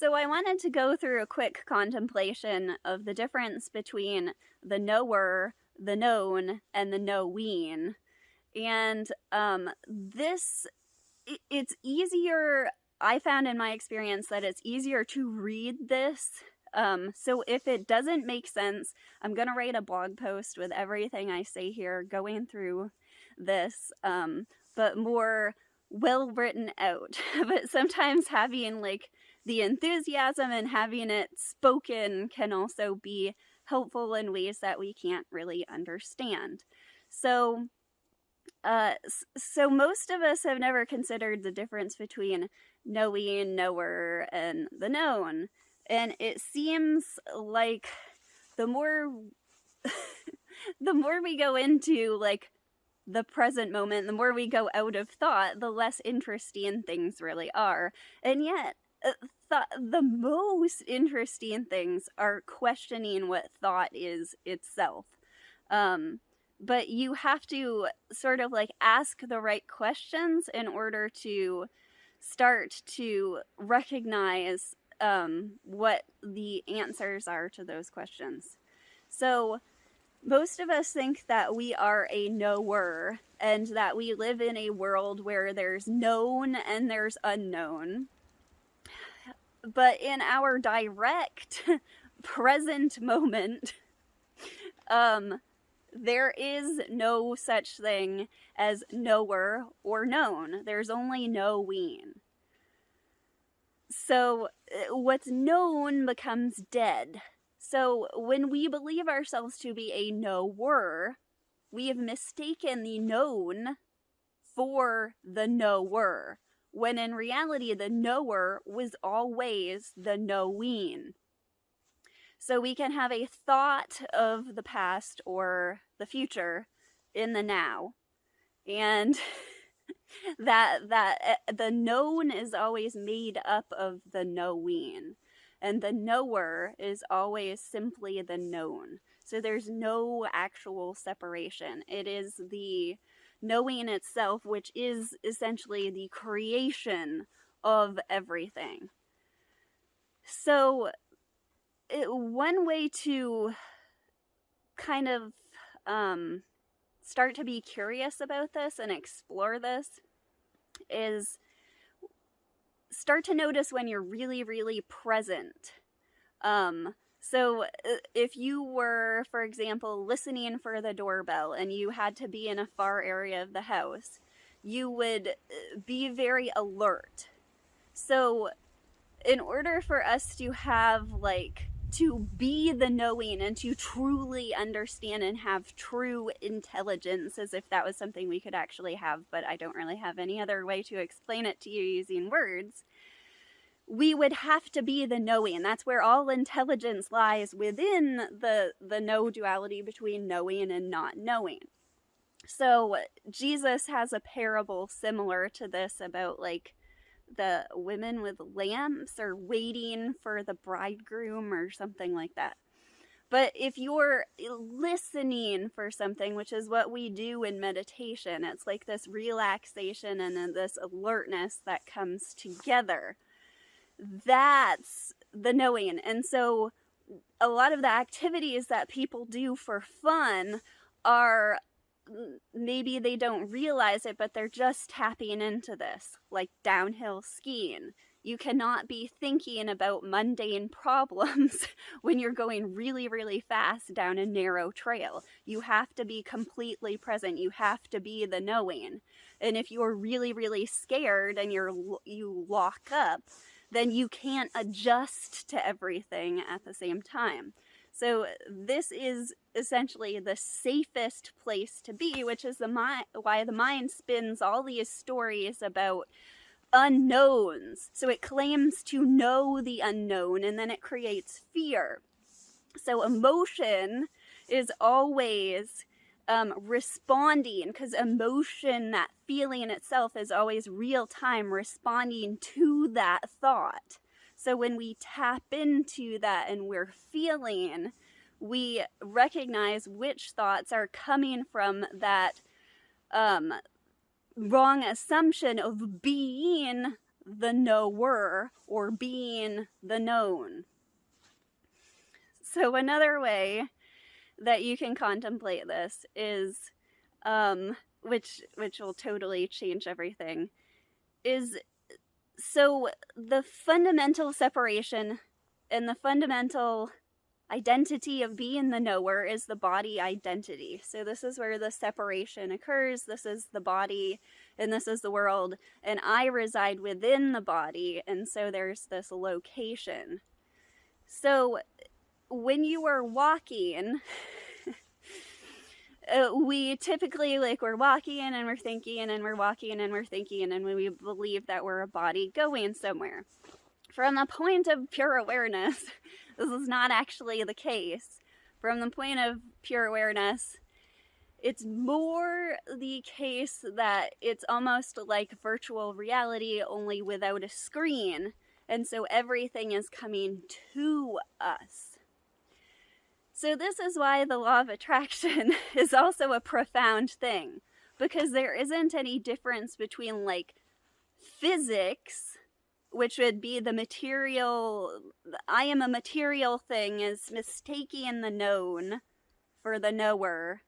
So I wanted to go through a quick contemplation of the difference between the knower, the known, and the knoween. And it's easier, I found in my experience that it's easier to read this. So if it doesn't make sense, I'm going to write a blog post with everything I say here going through this, but more well written out. But sometimes having like the enthusiasm and having it spoken can also be helpful in ways that we can't really understand. So so most of us have never considered the difference between knowing, knower, and the known. And it seems like the more the more we go into like the present moment, the more we go out of thought, the less interesting things really are. And yet, the most interesting things are questioning what thought is itself. But you have to sort of like ask the right questions in order to start to recognize what the answers are to those questions. So most of us think that we are a knower and that we live in a world where there's known and there's unknown. But in our direct present moment, there is no such thing as knower or known. There's only knowing. So what's known becomes dead. So when we believe ourselves to be a knower, we have mistaken the known for the knower, when in reality the knower was always the knowing. So we can have a thought of the past or the future in the now, and that the known is always made up of the knowing, and the knower is always simply the known. So there's no actual separation. It is the knowing itself, which is essentially the creation of everything. So one way to kind of start to be curious about this and explore this is start to notice when you're really, really present. So if you were, for example, listening for the doorbell and you had to be in a far area of the house, you would be very alert. So in order for us to have to be the knowing and to truly understand and have true intelligence, as if that was something we could actually have, but I don't really have any other way to explain it to you using words, we would have to be the knowing. That's where all intelligence lies, within the no duality between knowing and not knowing. So Jesus has a parable similar to this about the women with lamps or waiting for the bridegroom or something like that. But if you're listening for something, which is what we do in meditation, it's like this relaxation and then this alertness that comes together. That's the knowing. And so a lot of the activities that people do for fun are, maybe they don't realize it, but they're just tapping into this, like downhill skiing. You cannot be thinking about mundane problems when you're going really, really fast down a narrow trail. You have to be completely present. You have to be the knowing. And if you're really, really scared and you lock up, then you can't adjust to everything at the same time. So this is essentially the safest place to be, which is why the mind spins all these stories about unknowns. So it claims to know the unknown, and then it creates fear. So emotion is always responding, because emotion, that feeling itself, is always real time responding to that thought. So when we tap into that and we're feeling, we recognize which thoughts are coming from that wrong assumption of being the knower or being the known. So another way that you can contemplate this is, which will totally change everything, is so the fundamental separation and the fundamental identity of being the knower is the body identity. So this is where the separation occurs. This is the body and this is the world, and I reside within the body, and so there's this location. So when you are walking, we typically, like, we're walking and we're thinking and we're walking and we're thinking, and we believe that we're a body going somewhere. From the point of pure awareness, this is not actually the case. From the point of pure awareness, it's more the case that it's almost like virtual reality, only without a screen, and so everything is coming to us. So this is why the law of attraction is also a profound thing, because there isn't any difference between, like, physics, which would be the material, I am a material thing, is mistaking the known for the knower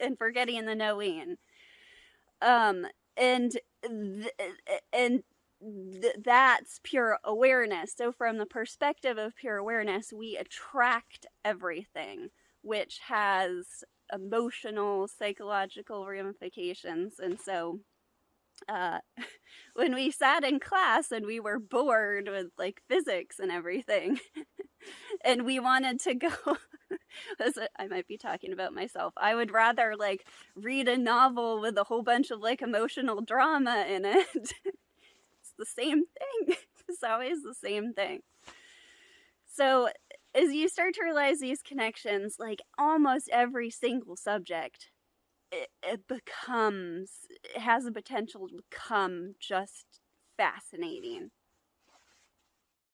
and forgetting the knowing. That's pure awareness. So from the perspective of pure awareness, we attract everything, which has emotional, psychological ramifications. And so when we sat in class and we were bored with, like, physics and everything, and we wanted to go, I might be talking about myself, I would rather, like, read a novel with a whole bunch of, like, emotional drama in it. It's the same thing. It's always the same thing. So as you start to realize these connections, like, almost every single subject, it has the potential to become just fascinating.